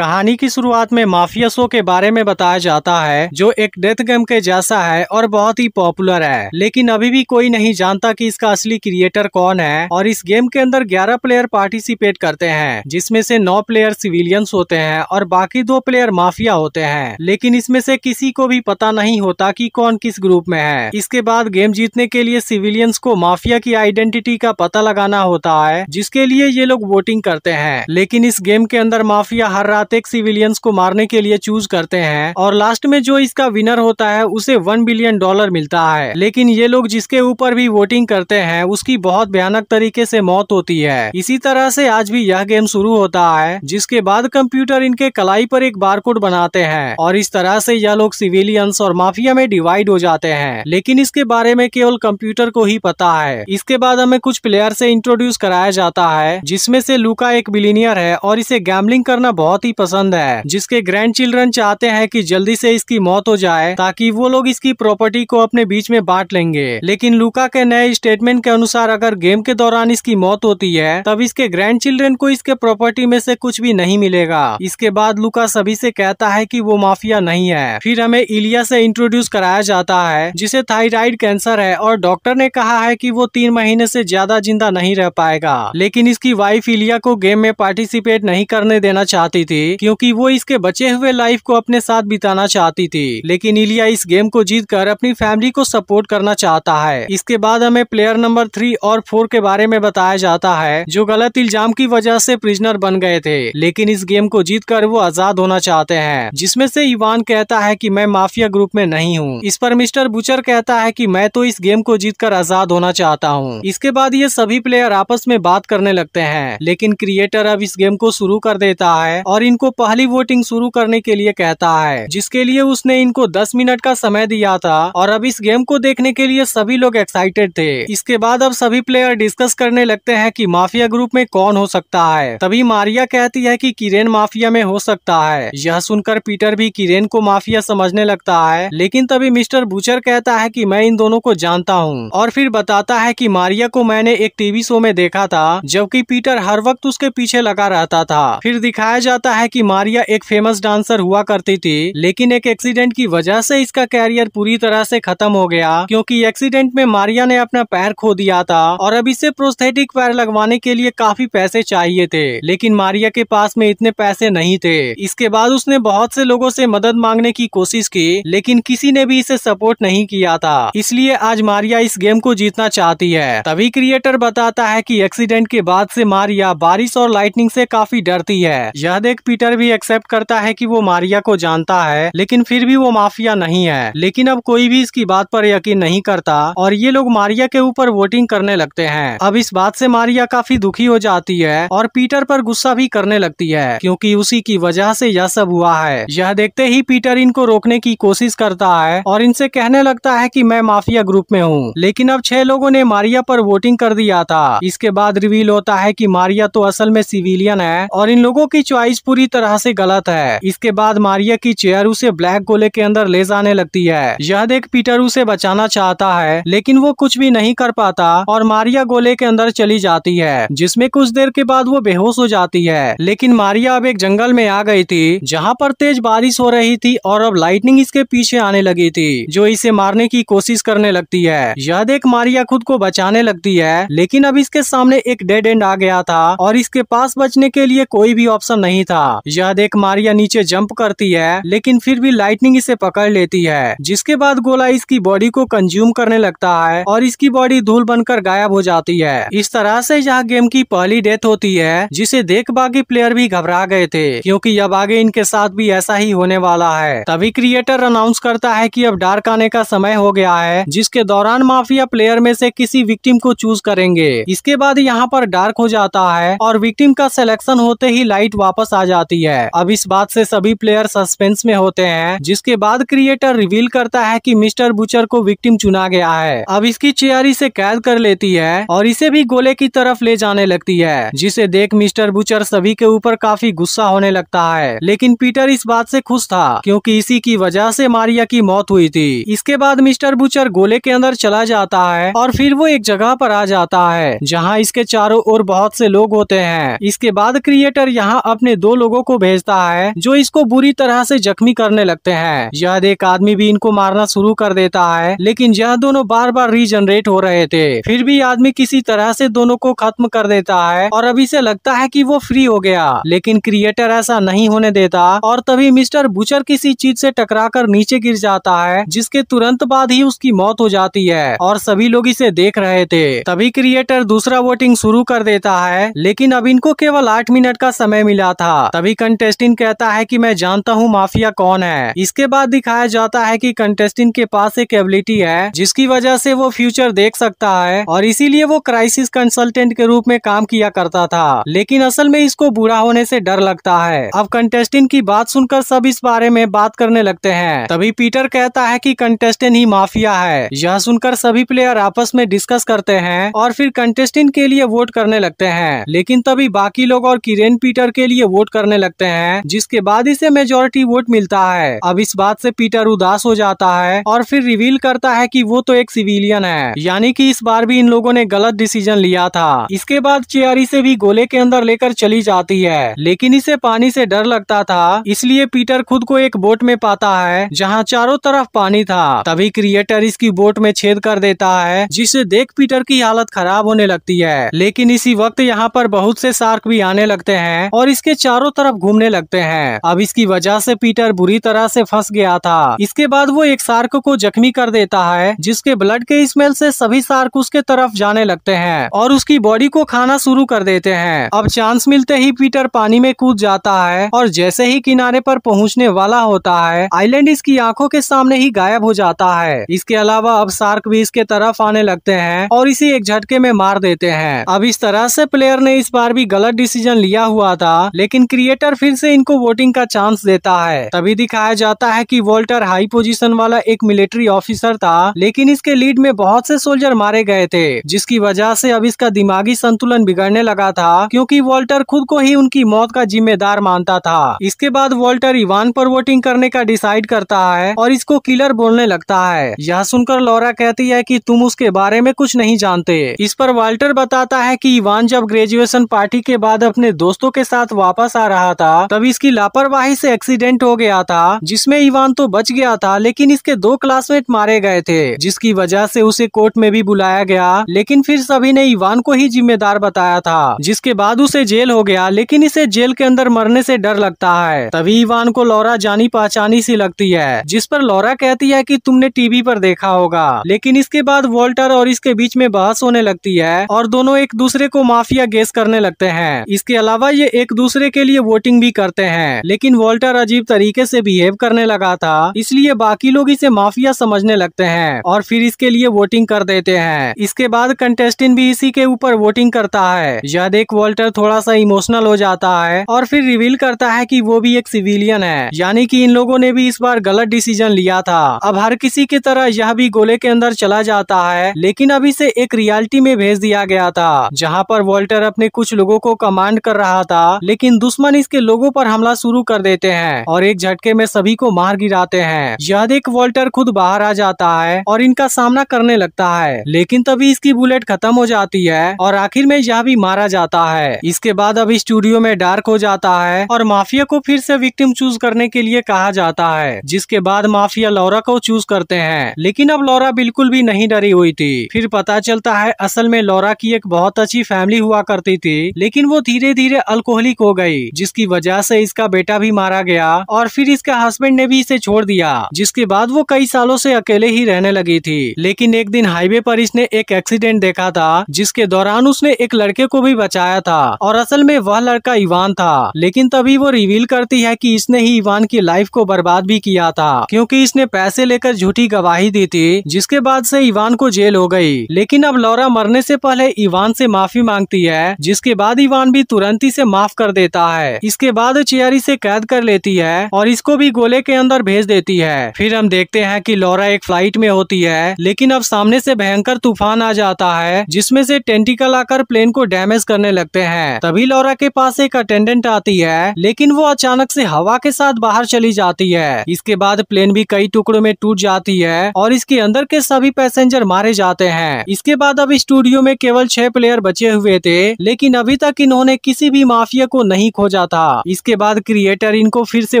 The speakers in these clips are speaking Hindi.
कहानी की शुरुआत में माफिया शो के बारे में बताया जाता है, जो एक डेथ गेम के जैसा है और बहुत ही पॉपुलर है, लेकिन अभी भी कोई नहीं जानता कि इसका असली क्रिएटर कौन है। और इस गेम के अंदर 11 प्लेयर पार्टिसिपेट करते हैं, जिसमें से 9 प्लेयर सिविलियंस होते हैं और बाकी 2 प्लेयर माफिया होते हैं। लेकिन इसमें से किसी को भी पता नहीं होता कि कौन किस ग्रुप में है। इसके बाद गेम जीतने के लिए सिविलियंस को माफिया की आइडेंटिटी का पता लगाना होता है, जिसके लिए ये लोग वोटिंग करते हैं। लेकिन इस गेम के अंदर माफिया हर रात एक सिविलियंस को मारने के लिए चूज करते हैं और लास्ट में जो इसका विनर होता है उसे $1 बिलियन मिलता है। लेकिन ये लोग जिसके ऊपर भी वोटिंग करते हैं उसकी बहुत भयानक तरीके से मौत होती है। इसी तरह से आज भी यह गेम शुरू होता है, जिसके बाद कंप्यूटर इनके कलाई पर एक बारकोड बनाते हैं और इस तरह से यह लोग सिविलियंस और माफिया में डिवाइड हो जाते हैं। लेकिन इसके बारे में केवल कंप्यूटर को ही पता है। इसके बाद हमें कुछ प्लेयर से इंट्रोड्यूस कराया जाता है, जिसमें से लूका एक बिलियनियर है और इसे गैम्बलिंग करना बहुत ही पसंद है, जिसके ग्रैंड चिल्ड्रन चाहते हैं कि जल्दी से इसकी मौत हो जाए ताकि वो लोग इसकी प्रॉपर्टी को अपने बीच में बांट लेंगे। लेकिन लूका के नए स्टेटमेंट के अनुसार अगर गेम के दौरान इसकी मौत होती है तब इसके ग्रैंड चिल्ड्रन को इसके प्रॉपर्टी में से कुछ भी नहीं मिलेगा। इसके बाद लूका सभी से कहता है कि वो माफिया नहीं है। फिर हमें इलिया से इंट्रोड्यूस कराया जाता है, जिसे थायराइड कैंसर है और डॉक्टर ने कहा है कि वो 3 महीने से ज्यादा जिंदा नहीं रह पाएगा। लेकिन इसकी वाइफ इलिया को गेम में पार्टिसिपेट नहीं करने देना चाहती थी, क्योंकि वो इसके बचे हुए लाइफ को अपने साथ बिताना चाहती थी। लेकिन इलिया इस गेम को जीतकर अपनी फैमिली को सपोर्ट करना चाहता है। इसके बाद हमें प्लेयर नंबर 3 और 4 के बारे में बताया जाता है, जो गलत इल्जाम की वजह से प्रिजनर बन गए थे, लेकिन इस गेम को जीतकर वो आजाद होना चाहते हैं। जिसमें से इवान कहता है कि मैं माफिया ग्रुप में नहीं हूँ। इस पर मिस्टर बुचर कहता है कि मैं तो इस गेम को जीतकर आजाद होना चाहता हूँ। इसके बाद ये सभी प्लेयर आपस में बात करने लगते हैं, लेकिन क्रिएटर अब इस गेम को शुरू कर देता है और इनको पहली वोटिंग शुरू करने के लिए कहता है, जिसके लिए उसने इनको 10 मिनट का समय दिया था और अब इस गेम को देखने के लिए सभी लोग एक्साइटेड थे। इसके बाद अब सभी प्लेयर डिस्कस करने लगते हैं कि माफिया ग्रुप में कौन हो सकता है। तभी मारिया कहती है कि किरेन माफिया में हो सकता है। यह सुनकर पीटर भी किरेन को माफिया समझने लगता है, लेकिन तभी मिस्टर बुचर कहता है कि मैं इन दोनों को जानता हूँ और फिर बताता है कि मारिया को मैंने एक टीवी शो में देखा था, जबकि पीटर हर वक्त उसके पीछे लगा रहता था। फिर दिखाया जाता है कि मारिया एक फेमस डांसर हुआ करती थी, लेकिन एक एक्सीडेंट की वजह से इसका कैरियर पूरी तरह से खत्म हो गया, क्योंकि एक्सीडेंट में मारिया ने अपना पैर खो दिया था और अब इसे प्रोस्थेटिक पैर लगवाने के लिए काफी पैसे चाहिए थे, लेकिन मारिया के पास में इतने पैसे नहीं थे। इसके बाद उसने बहुत से लोगों से मदद मांगने की कोशिश की, लेकिन किसी ने भी इसे सपोर्ट नहीं किया था। इसलिए आज मारिया इस गेम को जीतना चाहती है। तभी क्रिएटर बताता है कि एक्सीडेंट के बाद से मारिया बारिश और लाइटनिंग से काफी डरती है। यह देख पीटर भी एक्सेप्ट करता है कि वो मारिया को जानता है, लेकिन फिर भी वो माफिया नहीं है। लेकिन अब कोई भी इसकी बात पर यकीन नहीं करता और ये लोग मारिया के ऊपर वोटिंग करने लगते हैं। अब इस बात से मारिया काफी दुखी हो जाती है और पीटर पर गुस्सा भी करने लगती है, क्योंकि उसी की वजह से यह सब हुआ है। यह देखते ही पीटर इनको रोकने की कोशिश करता है और इनसे कहने लगता है कि मैं माफिया ग्रुप में हूँ। लेकिन अब 6 लोगों ने मारिया पर वोटिंग कर दिया था। इसके बाद रिवील होता है कि मारिया तो असल में सिविलियन है और इन लोगों की चॉइस पूरी तरह से गलत है। इसके बाद मारिया की चेयर उसे ब्लैक गोले के अंदर ले जाने लगती है। यह देख पीटर उसे बचाना चाहता है, लेकिन वो कुछ भी नहीं कर पाता और मारिया गोले के अंदर चली जाती है, जिसमें कुछ देर के बाद वो बेहोश हो जाती है। लेकिन मारिया अब एक जंगल में आ गई थी, जहाँ पर तेज बारिश हो रही थी और अब लाइटनिंग इसके पीछे आने लगी थी, जो इसे मारने की कोशिश करने लगती है। यह देख मारिया खुद को बचाने लगती है, लेकिन अब इसके सामने एक डेड एंड आ गया था और इसके पास बचने के लिए कोई भी ऑप्शन नहीं था। यह देख मारिया नीचे जंप करती है, लेकिन फिर भी लाइटनिंग इसे पकड़ लेती है, जिसके बाद गोला इसकी बॉडी को कंज्यूम करने लगता है और इसकी बॉडी धूल बनकर गायब हो जाती है। इस तरह से यह गेम की पहली डेथ होती है, जिसे देख बाकी प्लेयर भी घबरा गए थे, क्योंकि अब आगे इनके साथ भी ऐसा ही होने वाला है। तभी क्रिएटर अनाउंस करता है कि अब डार्क आने का समय हो गया है, जिसके दौरान माफिया प्लेयर में से किसी विक्टिम को चूज करेंगे। इसके बाद यहाँ पर डार्क हो जाता है और विक्टिम का सिलेक्शन होते ही लाइट वापस आ जाती है। अब इस बात से सभी प्लेयर सस्पेंस में होते हैं, जिसके बाद क्रिएटर रिवील करता है कि मिस्टर बुचर को विक्टिम चुना गया है। अब इसकी चेयर इसे कैद कर लेती है और इसे भी गोले की तरफ ले जाने लगती है, जिसे देख मिस्टर बुचर सभी के ऊपर काफी गुस्सा होने लगता है। लेकिन पीटर इस बात से खुश था, क्योंकि इसी की वजह से मारिया की मौत हुई थी। इसके बाद मिस्टर बुचर गोले के अंदर चला जाता है और फिर वो एक जगह पर आ जाता है, जहाँ इसके चारों ओर बहुत से लोग होते हैं। इसके बाद क्रिएटर यहाँ अपने 2 लोगों लोगों को भेजता है जो इसको बुरी तरह से जख्मी करने लगते हैं। यह एक आदमी भी इनको मारना शुरू कर देता है, लेकिन यह दोनों बार बार रीजनरेट हो रहे थे। फिर भी आदमी किसी तरह से दोनों को खत्म कर देता है और अब इसे लगता है कि वो फ्री हो गया, लेकिन क्रिएटर ऐसा नहीं होने देता और तभी मिस्टर बुचर किसी चीज से टकराकर नीचे गिर जाता है, जिसके तुरंत बाद ही उसकी मौत हो जाती है और सभी लोग इसे देख रहे थे। तभी क्रिएटर दूसरा वोटिंग शुरू कर देता है, लेकिन अब इनको केवल 8 मिनट का समय मिला था। तभी कंटेस्टेंट कहता है कि मैं जानता हूँ माफिया कौन है। इसके बाद दिखाया जाता है कि कंटेस्टेंट के पास एक एबिलिटी है जिसकी वजह से वो फ्यूचर देख सकता है और इसीलिए वो क्राइसिस कंसल्टेंट के रूप में काम किया करता था, लेकिन असल में इसको बुरा होने से डर लगता है। अब कंटेस्टेंट की बात सुनकर सब इस बारे में बात करने लगते हैं। तभी पीटर कहता है कि कंटेस्टेंट ही माफिया है। यह सुनकर सभी प्लेयर आपस में डिस्कस करते हैं और फिर कंटेस्टेंट के लिए वोट करने लगते हैं, लेकिन तभी बाकी लोग और किरेन पीटर के लिए वोट करने लगते हैं, जिसके बाद इसे मेजॉरिटी वोट मिलता है। अब इस बात से पीटर उदास हो जाता है और फिर रिवील करता है कि वो तो एक सिविलियन है, यानी कि इस बार भी इन लोगों ने गलत डिसीजन लिया था। इसके बाद चेरी से भी गोले के अंदर लेकर चली जाती है, लेकिन इसे पानी से डर लगता था, इसलिए पीटर खुद को एक बोट में पाता है जहाँ चारों तरफ पानी था। तभी क्रिएटर इसकी बोट में छेद कर देता है, जिसे देख पीटर की हालत खराब होने लगती है। लेकिन इसी वक्त यहाँ पर बहुत से शार्क भी आने लगते हैं और इसके चारों तरफ घूमने लगते हैं। अब इसकी वजह से पीटर बुरी तरह से फंस गया था। इसके बाद वो एक शार्क को जख्मी कर देता है, जिसके ब्लड के स्मेल से सभी शार्क उसके तरफ जाने लगते हैं और उसकी बॉडी को खाना शुरू कर देते हैं। अब चांस मिलते ही पीटर पानी में कूद जाता है और जैसे ही किनारे पर पहुंचने वाला होता है, आइलैंड इसकी आंखों के सामने ही गायब हो जाता है। इसके अलावा अब शार्क भी इसके तरफ आने लगते हैं और इसे एक झटके में मार देते हैं। अब इस तरह से प्लेयर ने इस बार भी गलत डिसीजन लिया हुआ था, लेकिन क्रिएटर फिर से इनको वोटिंग का चांस देता है। तभी दिखाया जाता है कि वॉल्टर हाई पोजीशन वाला एक मिलिट्री ऑफिसर था, लेकिन इसके लीड में बहुत से सोल्जर मारे गए थे, जिसकी वजह से अब इसका दिमागी संतुलन बिगड़ने लगा था, क्योंकि वॉल्टर खुद को ही उनकी मौत का जिम्मेदार मानता था। इसके बाद वॉल्टर इवान पर वोटिंग करने का डिसाइड करता है और इसको किलर बोलने लगता है। यह सुनकर लॉरा कहती है कि तुम उसके बारे में कुछ नहीं जानते। इस पर वॉल्टर बताता है कि इवान जब ग्रेजुएशन पार्टी के बाद अपने दोस्तों के साथ वापस आ रहा था, तब इसकी लापरवाही से एक्सीडेंट हो गया था, जिसमें इवान तो बच गया था, लेकिन इसके 2 क्लासमेट मारे गए थे, जिसकी वजह से उसे कोर्ट में भी बुलाया गया, लेकिन फिर सभी ने इवान को ही जिम्मेदार बताया था, जिसके बाद उसे जेल हो गया, लेकिन इसे जेल के अंदर मरने से डर लगता है। तभी इवान को लॉरा जानी पहचानी सी लगती है, जिस पर लॉरा कहती है कि तुमने टीवी पर देखा होगा। लेकिन इसके बाद वॉल्टर और इसके बीच में बहस होने लगती है और दोनों एक दूसरे को माफिया गेस करने लगते हैं। इसके अलावा ये एक दूसरे के लिए वोटिंग भी करते हैं, लेकिन वॉल्टर अजीब तरीके से बिहेव करने लगा था, इसलिए बाकी लोग इसे माफिया समझने लगते हैं और फिर इसके लिए वोटिंग कर देते हैं। इसके बाद कंटेस्टेंट भी इसी के ऊपर वोटिंग करता है। यह देख वॉल्टर थोड़ा सा इमोशनल हो जाता है और फिर रिवील करता है कि वो भी एक सिविलियन है, यानी कि इन लोगों ने भी इस बार गलत डिसीजन लिया था। अब हर किसी की तरह यह भी गोले के अंदर चला जाता है, लेकिन अब इसे एक रियलिटी में भेज दिया गया था, जहाँ पर वॉल्टर अपने कुछ लोगों को कमांड कर रहा था, लेकिन दुश्मन इसके लोगों पर हमला शुरू कर देते हैं और एक झटके में सभी को मार गिराते हैं। यह देख वॉल्टर खुद बाहर आ जाता है और इनका सामना करने लगता है, लेकिन तभी इसकी बुलेट खत्म हो जाती है और आखिर में यह भी मारा जाता है। इसके बाद अब स्टूडियो में डार्क हो जाता है और माफिया को फिर से विक्टिम चूज करने के लिए कहा जाता है, जिसके बाद माफिया लॉरा को चूज करते हैं, लेकिन अब लॉरा बिल्कुल भी नहीं डरी हुई थी। फिर पता चलता है असल में लॉरा की एक बहुत अच्छी फैमिली हुआ करती थी, लेकिन वो धीरे धीरे अल्कोहलिक हो गई, जिसकी वजह से इसका बेटा भी मारा गया और फिर इसका हस्बैंड ने भी इसे छोड़ दिया, जिसके बाद वो कई सालों से अकेले ही रहने लगी थी। लेकिन एक दिन हाईवे पर इसने एक एक्सीडेंट देखा था, जिसके दौरान उसने एक लड़के को भी बचाया था और असल में वह लड़का इवान था। लेकिन तभी वो रिवील करती है कि इसने ही इवान की लाइफ को बर्बाद भी किया था, क्योंकि इसने पैसे लेकर झूठी गवाही दी थी, जिसके बाद से इवान को जेल हो गई। लेकिन अब लॉरा मरने से पहले इवान से माफी मांगती है, जिसके बाद इवान भी तुरंत ही से माफ कर देता है। इसके बाद चेरी से कैद कर लेती है और इसको भी गोले के अंदर भेज देती है। फिर हम देखते हैं कि लॉरा एक फ्लाइट में होती है, लेकिन अब सामने से भयंकर तूफान आ जाता है, जिसमें से टेंटिकल आकर प्लेन को डैमेज करने लगते हैं। तभी लॉरा के पास एक अटेंडेंट आती है, लेकिन वो अचानक से हवा के साथ बाहर चली जाती है। इसके बाद प्लेन भी कई टुकड़ों में टूट जाती है और इसके अंदर के सभी पैसेंजर मारे जाते हैं। इसके बाद अब स्टूडियो में केवल 6 प्लेयर बचे हुए थे, लेकिन अभी तक इन्होंने किसी भी माफिया को नहीं खोजा जाता। इसके बाद क्रिएटर इनको फिर से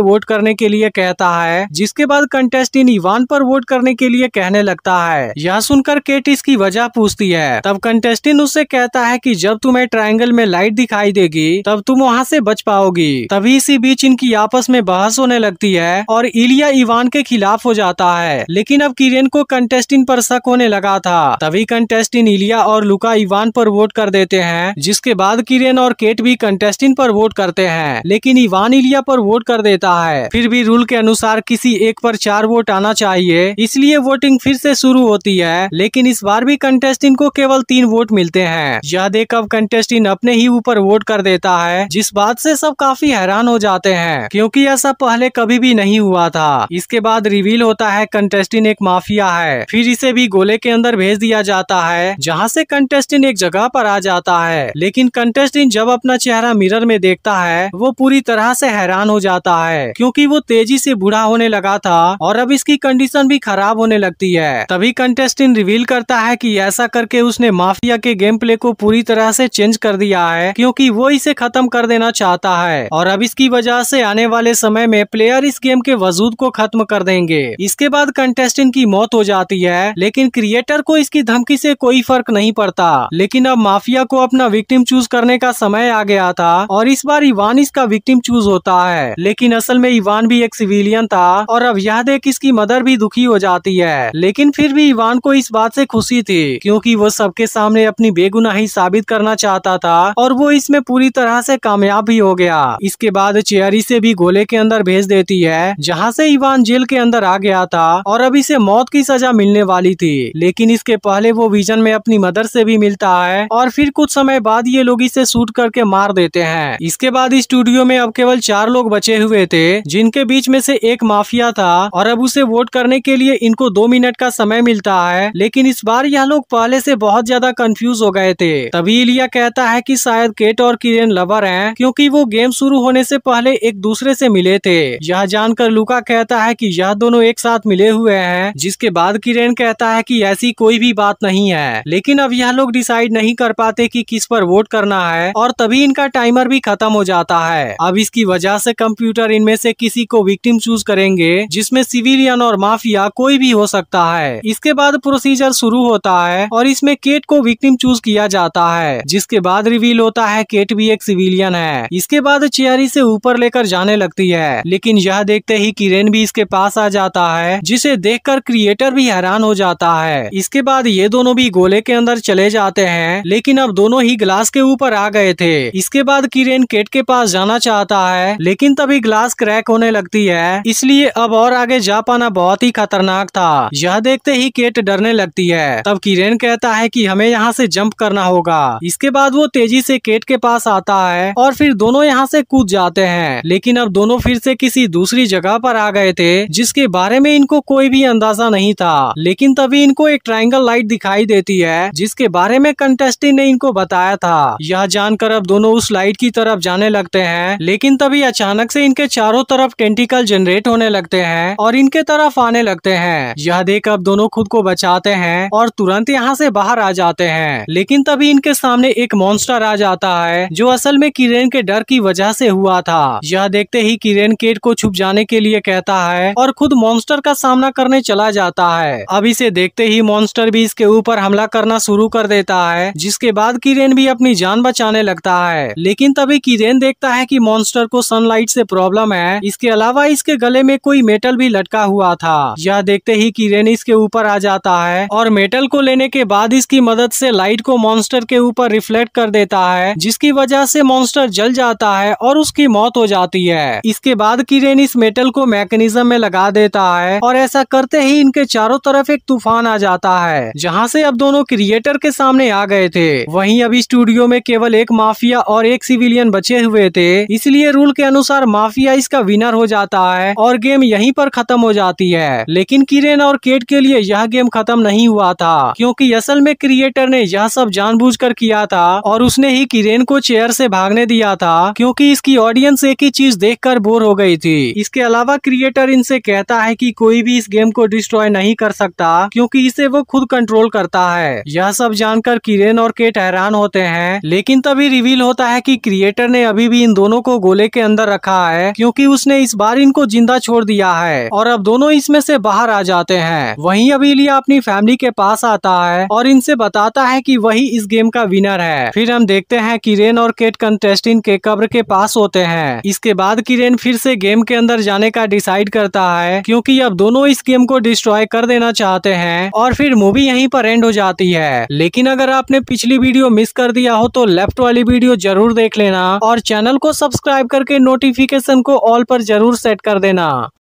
वोट करने के लिए कहता है, जिसके बाद कंटेस्टेंट इवान पर वोट करने के लिए कहने लगता है। यह सुनकर केट इसकी वजह पूछती है। तब कंटेस्टेंट उससे कहता है कि जब तुम्हें ट्रायंगल में लाइट दिखाई देगी तब तुम वहाँ से बच पाओगी। तभी इसी बीच इनकी आपस में बहस होने लगती है और इलिया इवान के खिलाफ हो जाता है। लेकिन अब किरेन को कंटेस्टेंट पर शक होने लगा था। तभी कंटेस्टेंट इलिया और लुका इवान पर वोट कर देते हैं, जिसके बाद किरेन और केट भी कंटेस्टेंट पर वोट करते हैं। लेकिन इवान इलिया पर वोट कर देता है। फिर भी रूल के अनुसार किसी एक पर 4 वोट आना चाहिए, इसलिए वोटिंग फिर से शुरू होती है। लेकिन इस बार भी कंटेस्टेंट को केवल 3 वोट मिलते हैं। यह देख अब कंटेस्टेंट अपने ही ऊपर वोट कर देता है, जिस बात से सब काफी हैरान हो जाते हैं, क्योंकि ऐसा पहले कभी भी नहीं हुआ था। इसके बाद रिवील होता है कंटेस्टेंट एक माफिया है। फिर इसे भी गोले के अंदर भेज दिया जाता है, जहाँ से कंटेस्टेंट एक जगह पर आ जाता है। लेकिन कंटेस्टेंट जब अपना चेहरा मिरर में देखता है वो पूरी तरह से हैरान हो जाता है, क्योंकि वो तेजी से बूढ़ा होने लगा था और अब इसकी कंडीशन भी खराब होने लगती है। तभी कंटेस्टेंट रिवील करता है कि ऐसा करके उसने माफिया के गेम प्ले को पूरी तरह से चेंज कर दिया है, क्योंकि वो इसे खत्म कर देना चाहता है और अब इसकी वजह से आने वाले समय में प्लेयर इस गेम के वजूद को खत्म कर देंगे। इसके बाद कंटेस्टेंट की मौत हो जाती है, लेकिन क्रिएटर को इसकी धमकी से कोई फर्क नहीं पड़ता। लेकिन अब माफिया को अपना विक्टिम चूज करने का समय आ गया था और इस बार इवान इसका विक्टिम चूज होता है। लेकिन असल में इवान भी एक सिविलियन था और अब यह देख इसकी मदर भी दुखी हो जाती है। लेकिन फिर भी इवान को इस बात से खुशी थी, क्योंकि वो सबके सामने अपनी बेगुनाही साबित करना चाहता था और वो इसमें पूरी तरह से कामयाब भी हो गया। इसके बाद चेरी से भी गोले के अंदर भेज देती है, जहाँ से इवान जेल के अंदर आ गया था और अब इसे मौत की सजा मिलने वाली थी। लेकिन इसके पहले वो विजन में अपनी मदर से भी मिलता है और फिर कुछ समय बाद ये लोग इसे शूट करके मार देते हैं। इसके बाद स्टूडियो में अब केवल 4 लोग बचे हुए थे, जिनके बीच में से एक माफिया था और अब उसे वोट करने के लिए इनको 2 मिनट का समय मिलता है। लेकिन इस बार यह लोग पहले से बहुत ज्यादा कंफ्यूज हो गए थे। तभी इलिया कहता है कि शायद केट और किरेन लवर हैं, क्योंकि वो गेम शुरू होने से पहले एक दूसरे से मिले थे। यह जानकर लुका कहता है कि यह दोनों एक साथ मिले हुए हैं, जिसके बाद किरेन कहता है कि ऐसी कोई भी बात नहीं है। लेकिन अब यह लोग डिसाइड नहीं कर पाते कि किस पर वोट करना है और तभी इनका टाइमर भी खत्म हो जाता है। अब इसकी वजह से कंप्यूटर इनमें से किसी को विक्टिम चूज करेंगे, जिसमें सिविलियन और माफिया कोई भी हो सकता है। इसके बाद प्रोसीजर शुरू होता है और इसमें केट को विक्टिम चूज किया जाता है, जिसके बाद रिवील होता है केट भी एक सिविलियन है। इसके बाद चेरी से ऊपर लेकर जाने लगती है, लेकिन यह देखते ही किरेन भी इसके पास आ जाता है, जिसे देखकर क्रिएटर भी हैरान हो जाता है। इसके बाद ये दोनों भी गोले के अंदर चले जाते हैं, लेकिन अब दोनों ही ग्लास के ऊपर आ गए थे। इसके बाद किरेन केट के पास जाना चाहता है, लेकिन तभी ग्लास क्रैक होने लगती है, इसलिए अब और आगे जा पाना बहुत ही खतरनाक था। यह देखते ही केट डरने लगती है। तब किरेन कहता है कि हमें यहाँ से जंप करना होगा। इसके बाद वो तेजी से केट के पास आता है और फिर दोनों यहाँ से कूद जाते हैं। लेकिन अब दोनों फिर से किसी दूसरी जगह पर आ गए थे, जिसके बारे में इनको कोई भी अंदाजा नहीं था। लेकिन तभी इनको एक ट्रायंगल लाइट दिखाई देती है, जिसके बारे में कंटेस्टेंट ने इनको बताया था। यह जानकर अब दोनों उस लाइट की तरफ जाने लगते हैं, लेकिन तभी अचानक से इनके चारों तरफ टेंटिकल जनरेट होने लगते हैं और इनके तरफ आने लगते हैं। यह देख अब दोनों खुद को बचाते हैं और तुरंत यहाँ से बाहर आ जाते हैं। लेकिन तभी इनके सामने एक मॉन्स्टर आ जाता है, जो असल में किरेन के डर की वजह से हुआ था। यह देखते ही किरेन केट को छुप जाने के लिए कहता है और खुद मॉन्स्टर का सामना करने चला जाता है। अब इसे देखते ही मॉन्स्टर भी इसके ऊपर हमला करना शुरू कर देता है, जिसके बाद किरेन भी अपनी जान बचाने लगता है। लेकिन तभी किरेन देखता है कि मॉन्स्टर को सनलाइट से प्रॉब्लम है। इसके अलावा इसके गले में कोई मेटल भी लटका हुआ था। यह देखते ही किरेन इसके ऊपर आ जाता है और मेटल को लेने के बाद इसकी मदद से लाइट को मॉन्स्टर के ऊपर रिफ्लेक्ट कर देता है, जिसकी वजह से मॉन्स्टर जल जाता है और उसकी मौत हो जाती है। इसके बाद किरेन इस मेटल को मैकेनिज्म में लगा देता है और ऐसा करते ही इनके चारों तरफ एक तूफान आ जाता है, जहाँ से अब दोनों क्रिएटर के सामने आ गए थे। वहीं अभी स्टूडियो में केवल एक माफिया और एक सिविलियन बचे हुए थे, इसलिए रूल के अनुसार माफिया इसका विनर हो जाता है और गेम यहीं पर खत्म हो जाती है। लेकिन किरेन और केट के लिए यह गेम खत्म नहीं हुआ था, क्योंकि असल में क्रिएटर ने यह सब जानबूझकर किया था और उसने ही किरेन को चेयर से भागने दिया था, क्योंकि इसकी ऑडियंस एक ही चीज देखकर बोर हो गई थी। इसके अलावा क्रिएटर इनसे कहता है कि कोई भी इस गेम को डिस्ट्रॉय नहीं कर सकता, क्योंकि इसे वो खुद कंट्रोल करता है। यह सब जानकर किरेन और केट हैरान होते हैं, लेकिन तभी रिवील होता है कि क्रिएटर ने अभी अभी भी इन दोनों को गोले के अंदर रखा है, क्योंकि उसने इस बार इनको जिंदा छोड़ दिया है और अब दोनों इसमें से बाहर आ जाते हैं। वहीं अब इलिया अपनी फैमिली के पास आता है और इनसे बताता है कि वही इस गेम का विनर है। फिर हम देखते हैं कि रेन और केट कंटेस्टेंट के कब्र के पास होते हैं। इसके बाद की रेन फिर से गेम के अंदर जाने का डिसाइड करता है, क्योंकि अब दोनों इस गेम को डिस्ट्रॉय कर देना चाहते हैं और फिर मूवी यहीं पर एंड हो जाती है। लेकिन अगर आपने पिछली वीडियो मिस कर दिया हो तो लेफ्ट वाली वीडियो जरूर देख लेना और चैनल को सब्सक्राइब करके नोटिफिकेशन को ऑल पर जरूर सेट कर देना।